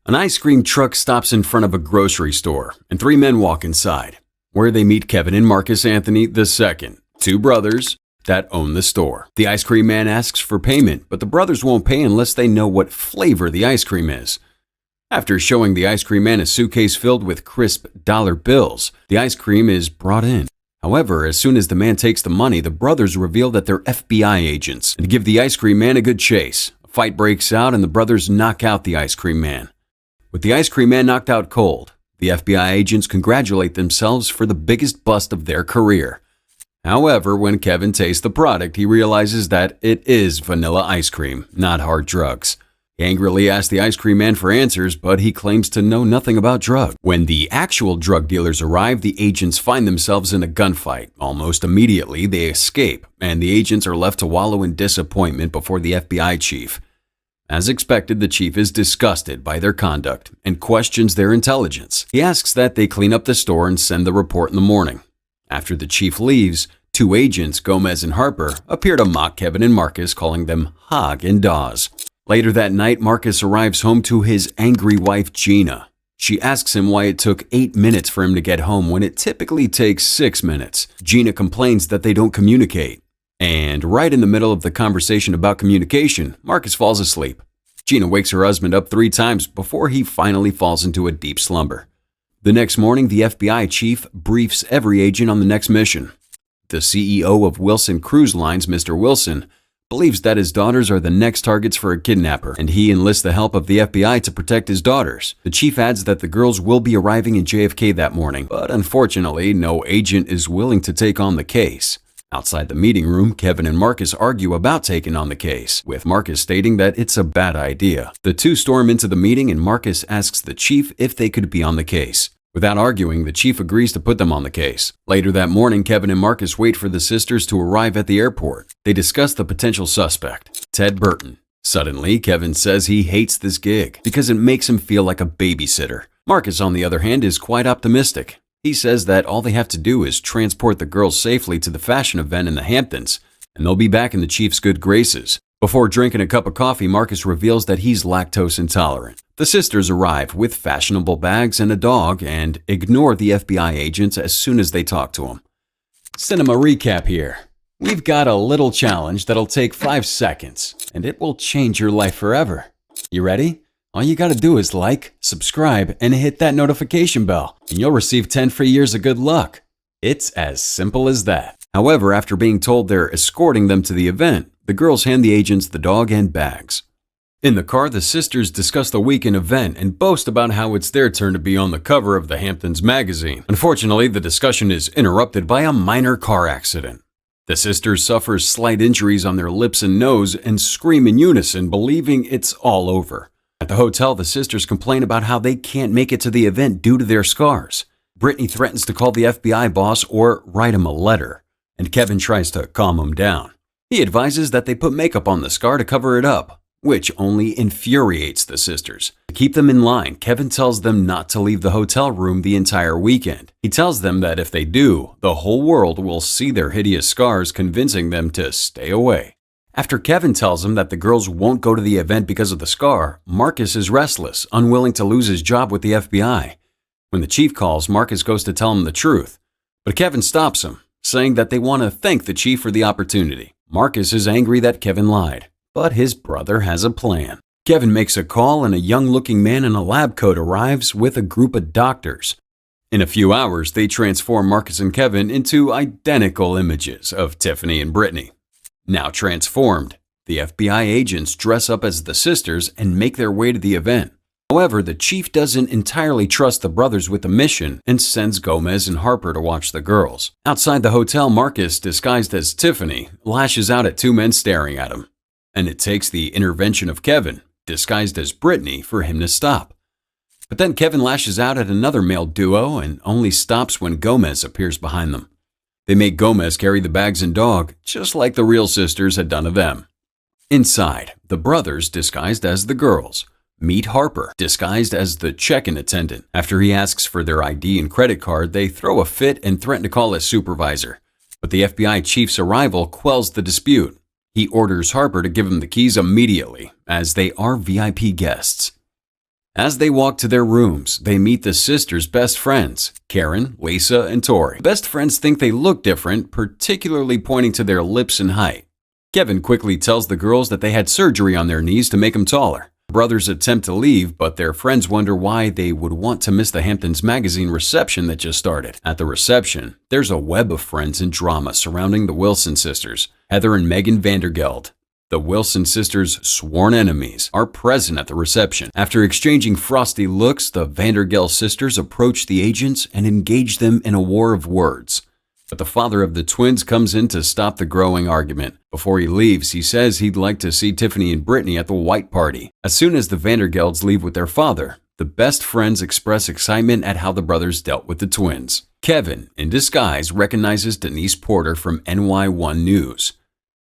An ice cream truck stops in front of a grocery store, and three men walk inside, where they meet Kevin and Marcus Anthony II, two brothers that own the store. The ice cream man asks for payment, but the brothers won't pay unless they know what flavor the ice cream is. After showing the ice cream man a suitcase filled with crisp dollar bills, the ice cream is brought in. However, as soon as the man takes the money, the brothers reveal that they're FBI agents and give the ice cream man a good chase. A fight breaks out and the brothers knock out the ice cream man. With the ice cream man knocked out cold, the FBI agents congratulate themselves for the biggest bust of their career. However, when Kevin tastes the product, he realizes that it is vanilla ice cream, not hard drugs. He angrily asks the ice cream man for answers, but he claims to know nothing about drugs. When the actual drug dealers arrive, the agents find themselves in a gunfight. Almost immediately, they escape, and the agents are left to wallow in disappointment before the FBI chief. As expected, the chief is disgusted by their conduct and questions their intelligence. He asks that they clean up the store and send the report in the morning. After the chief leaves, two agents, Gomez and Harper, appear to mock Kevin and Marcus, calling them Hog and Dawes. Later that night, Marcus arrives home to his angry wife, Gina. She asks him why it took 8 minutes for him to get home when it typically takes 6 minutes. Gina complains that they don't communicate. And right in the middle of the conversation about communication, Marcus falls asleep. Gina wakes her husband up 3 times before he finally falls into a deep slumber. The next morning, the FBI chief briefs every agent on the next mission. The CEO of Wilson Cruise Lines, Mr. Wilson, believes that his daughters are the next targets for a kidnapper, and he enlists the help of the FBI to protect his daughters. The chief adds that the girls will be arriving in JFK that morning, but unfortunately, no agent is willing to take on the case. Outside the meeting room, Kevin and Marcus argue about taking on the case, with Marcus stating that it's a bad idea. The two storm into the meeting and Marcus asks the chief if they could be on the case. Without arguing, the chief agrees to put them on the case. Later that morning, Kevin and Marcus wait for the sisters to arrive at the airport. They discuss the potential suspect, Ted Burton. Suddenly, Kevin says he hates this gig because it makes him feel like a babysitter. Marcus, on the other hand, is quite optimistic. He says that all they have to do is transport the girls safely to the fashion event in the Hamptons, and they'll be back in the chief's good graces. Before drinking a cup of coffee, Marcus reveals that he's lactose intolerant. The sisters arrive with fashionable bags and a dog and ignore the FBI agents as soon as they talk to him. Cinema recap here. We've got a little challenge that'll take 5 seconds, and it will change your life forever. You ready? All you gotta do is like, subscribe, and hit that notification bell, and you'll receive 10 free years of good luck. It's as simple as that. However, after being told they're escorting them to the event, the girls hand the agents the dog and bags. In the car, the sisters discuss the weekend event and boast about how it's their turn to be on the cover of the Hamptons magazine. Unfortunately, the discussion is interrupted by a minor car accident. The sisters suffer slight injuries on their lips and nose and scream in unison, believing it's all over. At the hotel, the sisters complain about how they can't make it to the event due to their scars. Brittany threatens to call the FBI boss or write him a letter, and Kevin tries to calm him down. He advises that they put makeup on the scar to cover it up, which only infuriates the sisters. To keep them in line, Kevin tells them not to leave the hotel room the entire weekend. He tells them that if they do, the whole world will see their hideous scars, convincing them to stay away. After Kevin tells him that the girls won't go to the event because of the scar, Marcus is restless, unwilling to lose his job with the FBI. When the chief calls, Marcus goes to tell him the truth, but Kevin stops him, saying that they want to thank the chief for the opportunity. Marcus is angry that Kevin lied, but his brother has a plan. Kevin makes a call and a young-looking man in a lab coat arrives with a group of doctors. In a few hours, they transform Marcus and Kevin into identical images of Tiffany and Brittany. Now transformed, the FBI agents dress up as the sisters and make their way to the event. However, the chief doesn't entirely trust the brothers with the mission and sends Gomez and Harper to watch the girls. Outside the hotel, Marcus, disguised as Tiffany, lashes out at 2 men staring at him. And it takes the intervention of Kevin, disguised as Brittany, for him to stop. But then Kevin lashes out at another male duo and only stops when Gomez appears behind them. They make Gomez carry the bags and dog, just like the real sisters had done to them. Inside, the brothers, disguised as the girls, meet Harper, disguised as the check-in attendant. After he asks for their ID and credit card, they throw a fit and threaten to call his supervisor. But the FBI chief's arrival quells the dispute. He orders Harper to give him the keys immediately, as they are VIP guests. As they walk to their rooms, they meet the sisters' best friends, Karen, Lisa, and Tori. The best friends think they look different, particularly pointing to their lips and height. Kevin quickly tells the girls that they had surgery on their knees to make them taller. The brothers attempt to leave, but their friends wonder why they would want to miss the Hamptons magazine reception that just started. At the reception, there's a web of friends and drama surrounding the Wilson sisters, Heather and Megan Vandergeld. The Wilson sisters' sworn enemies are present at the reception. After exchanging frosty looks, the Vandergeld sisters approach the agents and engage them in a war of words. But the father of the twins comes in to stop the growing argument. Before he leaves, he says he'd like to see Tiffany and Brittany at the white party. As soon as the Vandergelds leave with their father, the best friends express excitement at how the brothers dealt with the twins. Kevin, in disguise, recognizes Denise Porter from NY1 News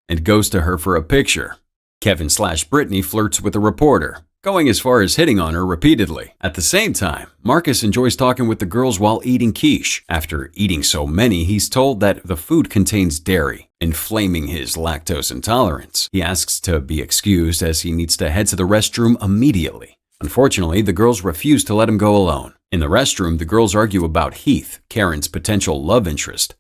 and goes to her for a picture. Kevin/Brittany flirts with the reporter, going as far as hitting on her repeatedly. At the same time, Marcus enjoys talking with the girls while eating quiche. After eating so many, he's told that the food contains dairy, inflaming his lactose intolerance. He asks to be excused as he needs to head to the restroom immediately. Unfortunately, the girls refuse to let him go alone. In the restroom, the girls argue about Heath, Karen's potential love interest.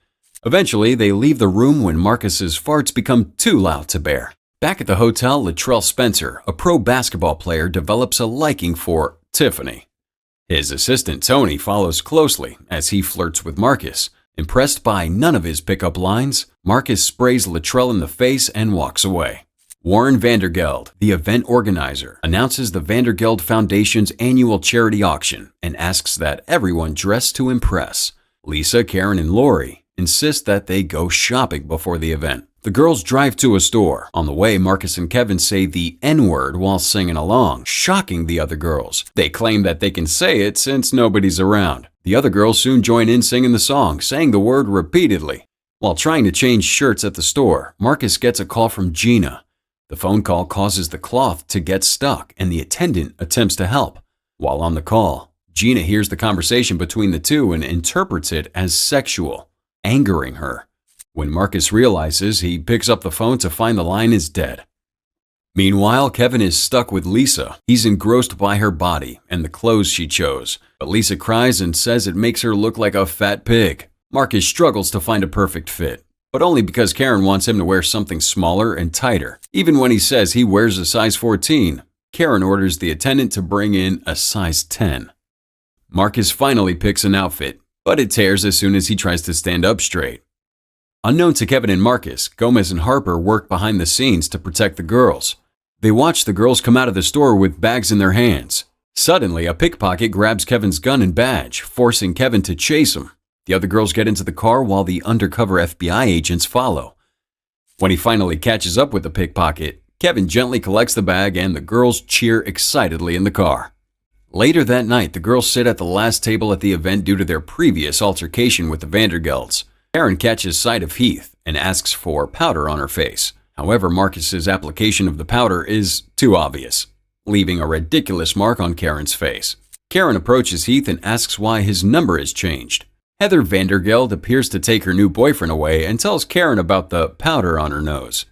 Eventually, they leave the room when Marcus's farts become too loud to bear. Back at the hotel, Latrell Spencer, a pro basketball player, develops a liking for Tiffany. His assistant Tony follows closely as he flirts with Marcus. Impressed by none of his pickup lines, Marcus sprays Latrell in the face and walks away. Warren Vandergeld, the event organizer, announces the Vandergeld Foundation's annual charity auction and asks that everyone dress to impress. Lisa, Karen, and Lori insist that they go shopping before the event. The girls drive to a store. On the way, Marcus and Kevin say the N-word while singing along, shocking the other girls. They claim that they can say it since nobody's around. The other girls soon join in singing the song, saying the word repeatedly. While trying to change shirts at the store, Marcus gets a call from Gina. The phone call causes the cloth to get stuck, and the attendant attempts to help. While on the call, Gina hears the conversation between the two and interprets it as sexual, angering her. When Marcus realizes, he picks up the phone to find the line is dead. Meanwhile, Kevin is stuck with Lisa. He's engrossed by her body and the clothes she chose, but Lisa cries and says it makes her look like a fat pig. Marcus struggles to find a perfect fit, but only because Karen wants him to wear something smaller and tighter. Even when he says he wears a size 14, Karen orders the attendant to bring in a size 10. Marcus finally picks an outfit, but it tears as soon as he tries to stand up straight. Unknown to Kevin and Marcus, Gomez and Harper work behind the scenes to protect the girls. They watch the girls come out of the store with bags in their hands. Suddenly, a pickpocket grabs Kevin's gun and badge, forcing Kevin to chase him. The other girls get into the car while the undercover FBI agents follow. When he finally catches up with the pickpocket, Kevin gently collects the bag and the girls cheer excitedly in the car. Later that night, the girls sit at the last table at the event due to their previous altercation with the Vandergelds. Karen catches sight of Heath and asks for powder on her face. However, Marcus's application of the powder is too obvious, leaving a ridiculous mark on Karen's face. Karen approaches Heath and asks why his number has changed. Heather Vandergeld appears to take her new boyfriend away and tells Karen about the powder on her nose.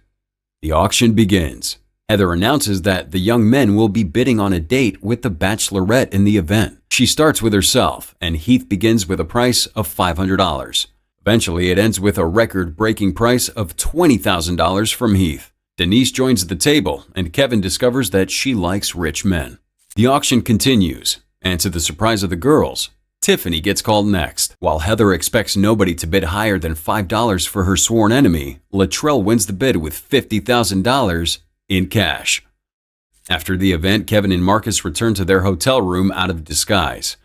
The auction begins. Heather announces that the young men will be bidding on a date with the bachelorette in the event. She starts with herself, and Heath begins with a price of $500. Eventually, it ends with a record-breaking price of $20,000 from Heath. Denise joins the table, and Kevin discovers that she likes rich men. The auction continues, and to the surprise of the girls, Tiffany gets called next. While Heather expects nobody to bid higher than $5 for her sworn enemy, Latrell wins the bid with $50,000 in cash. After the event, Kevin and Marcus return to their hotel room out of disguise.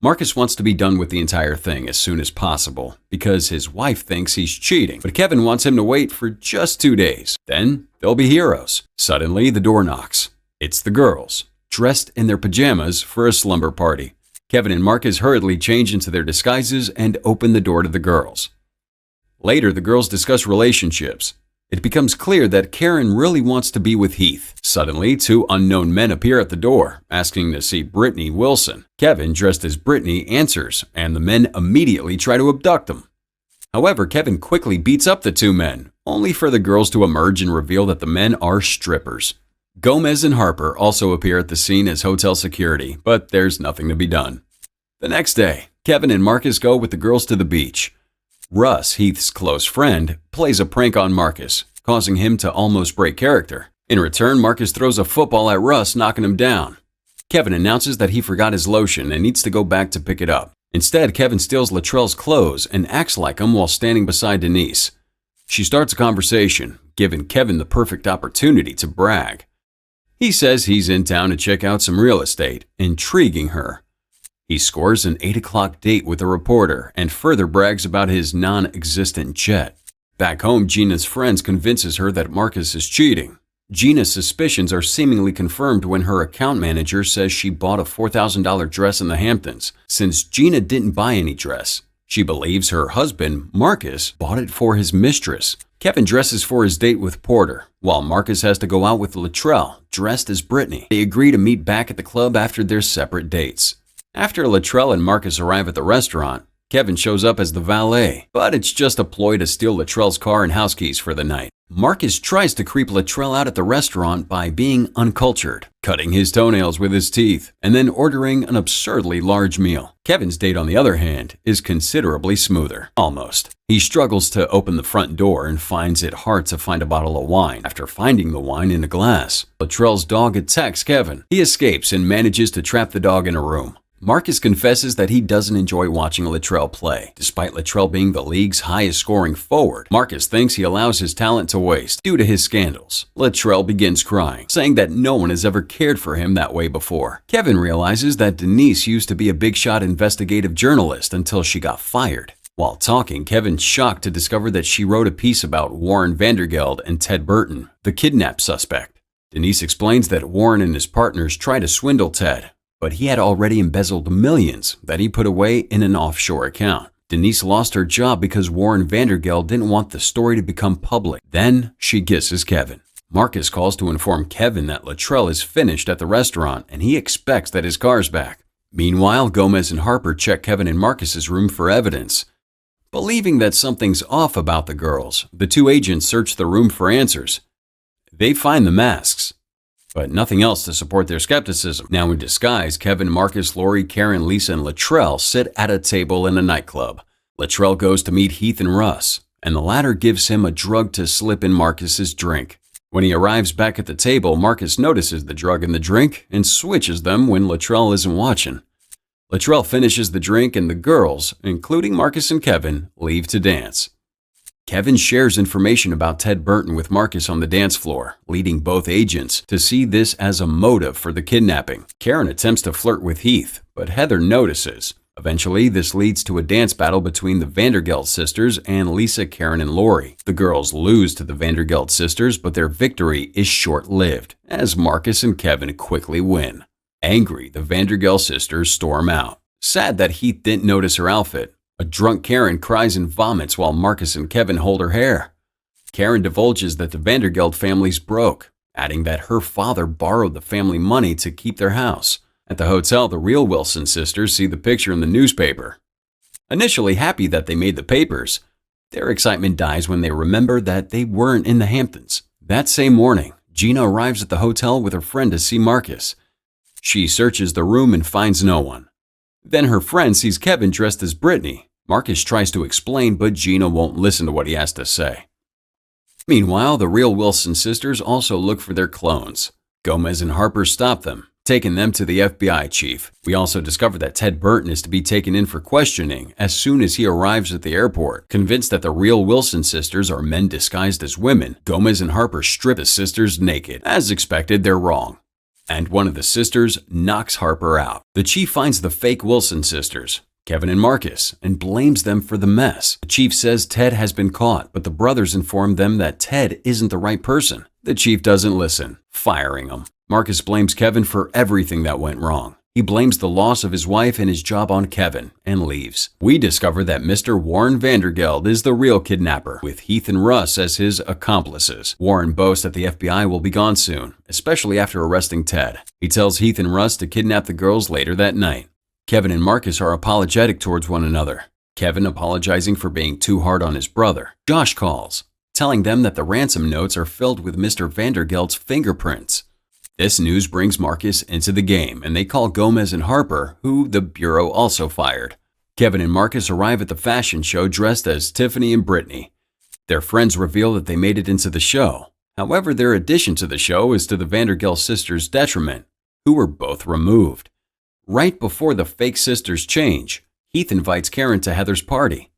Marcus wants to be done with the entire thing as soon as possible because his wife thinks he's cheating, but Kevin wants him to wait for just 2 days. Then they'll be heroes. Suddenly, the door knocks. It's the girls, dressed in their pajamas for a slumber party. Kevin and Marcus hurriedly change into their disguises and open the door to the girls. Later, the girls discuss relationships. It becomes clear that Karen really wants to be with Heath. Suddenly, 2 unknown men appear at the door, asking to see Brittany Wilson. Kevin, dressed as Brittany, answers, and the men immediately try to abduct him. However, Kevin quickly beats up the 2 men, only for the girls to emerge and reveal that the men are strippers. Gomez and Harper also appear at the scene as hotel security, but there's nothing to be done. The next day, Kevin and Marcus go with the girls to the beach. Russ, Heath's close friend, plays a prank on Marcus, causing him to almost break character. In return, Marcus throws a football at Russ, knocking him down. Kevin announces that he forgot his lotion and needs to go back to pick it up. Instead, Kevin steals Latrell's clothes and acts like him while standing beside Denise. She starts a conversation, giving Kevin the perfect opportunity to brag. He says he's in town to check out some real estate, intriguing her. He scores an 8 o'clock date with a reporter and further brags about his non-existent jet. Back home, Gina's friends convinces her that Marcus is cheating. Gina's suspicions are seemingly confirmed when her account manager says she bought a $4,000 dress in the Hamptons, since Gina didn't buy any dress. She believes her husband, Marcus, bought it for his mistress. Kevin dresses for his date with Porter, while Marcus has to go out with Latrell, dressed as Brittany. They agree to meet back at the club after their separate dates. After Latrell and Marcus arrive at the restaurant, Kevin shows up as the valet, but it's just a ploy to steal Latrell's car and house keys for the night. Marcus tries to creep Latrell out at the restaurant by being uncultured, cutting his toenails with his teeth, and then ordering an absurdly large meal. Kevin's date, on the other hand, is considerably smoother. Almost. He struggles to open the front door and finds it hard to find a bottle of wine after finding the wine in a glass. Latrell's dog attacks Kevin. He escapes and manages to trap the dog in a room. Marcus confesses that he doesn't enjoy watching Latrell play. Despite Latrell being the league's highest scoring forward, Marcus thinks he allows his talent to waste due to his scandals. Latrell begins crying, saying that no one has ever cared for him that way before. Kevin realizes that Denise used to be a big-shot investigative journalist until she got fired. While talking, Kevin's shocked to discover that she wrote a piece about Warren Vandergeld and Ted Burton, the kidnapped suspect. Denise explains that Warren and his partners tried to swindle Ted, but he had already embezzled millions that he put away in an offshore account. Denise lost her job because Warren Vandergeld didn't want the story to become public. Then she kisses Kevin. Marcus calls to inform Kevin that Latrell is finished at the restaurant and he expects that his car's back. Meanwhile, Gomez and Harper check Kevin and Marcus's room for evidence. Believing that something's off about the girls, the two agents search the room for answers. They find the masks, but nothing else to support their skepticism. Now in disguise, Kevin, Marcus, Lori, Karen, Lisa, and Latrell sit at a table in a nightclub. Latrell goes to meet Heath and Russ, and the latter gives him a drug to slip in Marcus's drink. When he arrives back at the table, Marcus notices the drug in the drink and switches them when Latrell isn't watching. Latrell finishes the drink and the girls, including Marcus and Kevin, leave to dance. Kevin shares information about Ted Burton with Marcus on the dance floor, leading both agents to see this as a motive for the kidnapping. Karen attempts to flirt with Heath, but Heather notices. Eventually, this leads to a dance battle between the Vandergeld sisters and Lisa, Karen, and Lori. The girls lose to the Vandergeld sisters, but their victory is short-lived, as Marcus and Kevin quickly win. Angry, the Vandergeld sisters storm out. Sad that Heath didn't notice her outfit, a drunk Karen cries and vomits while Marcus and Kevin hold her hair. Karen divulges that the Vandergeld family's broke, adding that her father borrowed the family money to keep their house. At the hotel, the real Wilson sisters see the picture in the newspaper. Initially happy that they made the papers, their excitement dies when they remember that they weren't in the Hamptons. That same morning, Gina arrives at the hotel with her friend to see Marcus. She searches the room and finds no one. Then her friend sees Kevin dressed as Brittany. Marcus tries to explain, but Gina won't listen to what he has to say. Meanwhile, the real Wilson sisters also look for their clones. Gomez and Harper stop them, taking them to the FBI chief. We also discover that Ted Burton is to be taken in for questioning as soon as he arrives at the airport. Convinced that the real Wilson sisters are men disguised as women, Gomez and Harper strip the sisters naked. As expected, they're wrong, and one of the sisters knocks Harper out. The chief finds the fake Wilson sisters, Kevin and Marcus, and blames them for the mess. The chief says Ted has been caught, but the brothers inform them that Ted isn't the right person. The chief doesn't listen, firing him. Marcus blames Kevin for everything that went wrong. He blames the loss of his wife and his job on Kevin and leaves. We discover that Mr. Warren Vandergeld is the real kidnapper, with Heath and Russ as his accomplices. Warren boasts that the FBI will be gone soon, especially after arresting Ted. He tells Heath and Russ to kidnap the girls later that night. Kevin and Marcus are apologetic towards one another, Kevin apologizing for being too hard on his brother. Josh calls, telling them that the ransom notes are filled with Mr. Vandergeld's fingerprints. This news brings Marcus into the game, and they call Gomez and Harper, who the Bureau also fired. Kevin and Marcus arrive at the fashion show dressed as Tiffany and Brittany. Their friends reveal that they made it into the show. However, their addition to the show is to the Vandergilt sisters' detriment, who were both removed. Right before the fake sisters change, Heath invites Karen to Heather's party.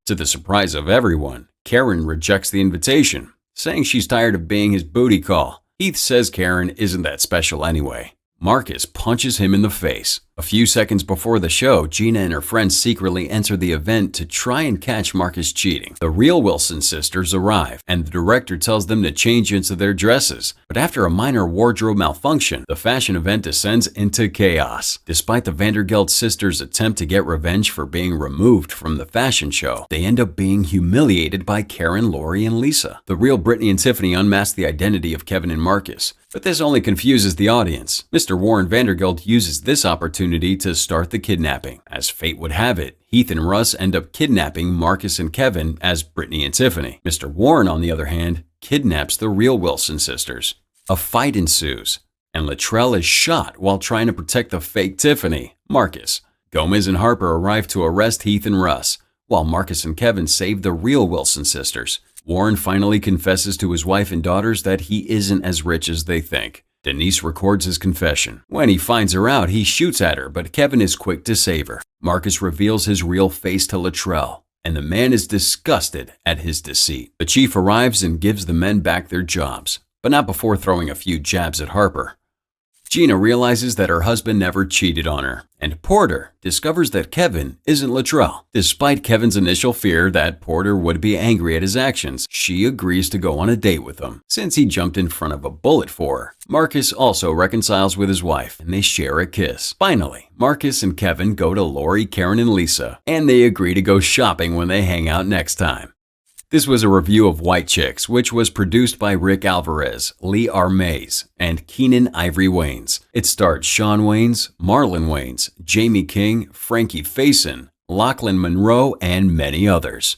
To the surprise of everyone, Karen rejects the invitation, saying she's tired of being his booty call. Heath says Karen isn't that special anyway. Marcus punches him in the face. A few seconds before the show, Gina and her friends secretly enter the event to try and catch Marcus cheating. The real Wilson sisters arrive, and the director tells them to change into their dresses. But after a minor wardrobe malfunction, the fashion event descends into chaos. Despite the Vandergilt sisters' attempt to get revenge for being removed from the fashion show, they end up being humiliated by Karen, Lori, and Lisa. The real Brittany and Tiffany unmask the identity of Kevin and Marcus. But this only confuses the audience. Mr. Warren Vandergilt uses this opportunity to start the kidnapping. As fate would have it, Heath and Russ end up kidnapping Marcus and Kevin as Brittany and Tiffany. Mr. Warren, on the other hand, kidnaps the real Wilson sisters. A fight ensues, and Luttrell is shot while trying to protect the fake Tiffany, Marcus. Gomez and Harper arrive to arrest Heath and Russ, while Marcus and Kevin save the real Wilson sisters. Warren finally confesses to his wife and daughters that he isn't as rich as they think. Denise records his confession. When he finds her out, he shoots at her, but Kevin is quick to save her. Marcus reveals his real face to Luttrell, and the man is disgusted at his deceit. The chief arrives and gives the men back their jobs, but not before throwing a few jabs at Harper. Gina realizes that her husband never cheated on her, and Porter discovers that Kevin isn't Luttrell. Despite Kevin's initial fear that Porter would be angry at his actions, she agrees to go on a date with him, since he jumped in front of a bullet for her. Marcus also reconciles with his wife, and they share a kiss. Finally, Marcus and Kevin go to Lori, Karen, and Lisa, and they agree to go shopping when they hang out next time. This was a review of White Chicks, which was produced by Rick Alvarez, Lee R. Mays, and Keenan Ivory Waynes. It starred Shawn Waynes, Marlon Waynes, Jamie King, Frankie Faison, Lachlan Monroe, and many others.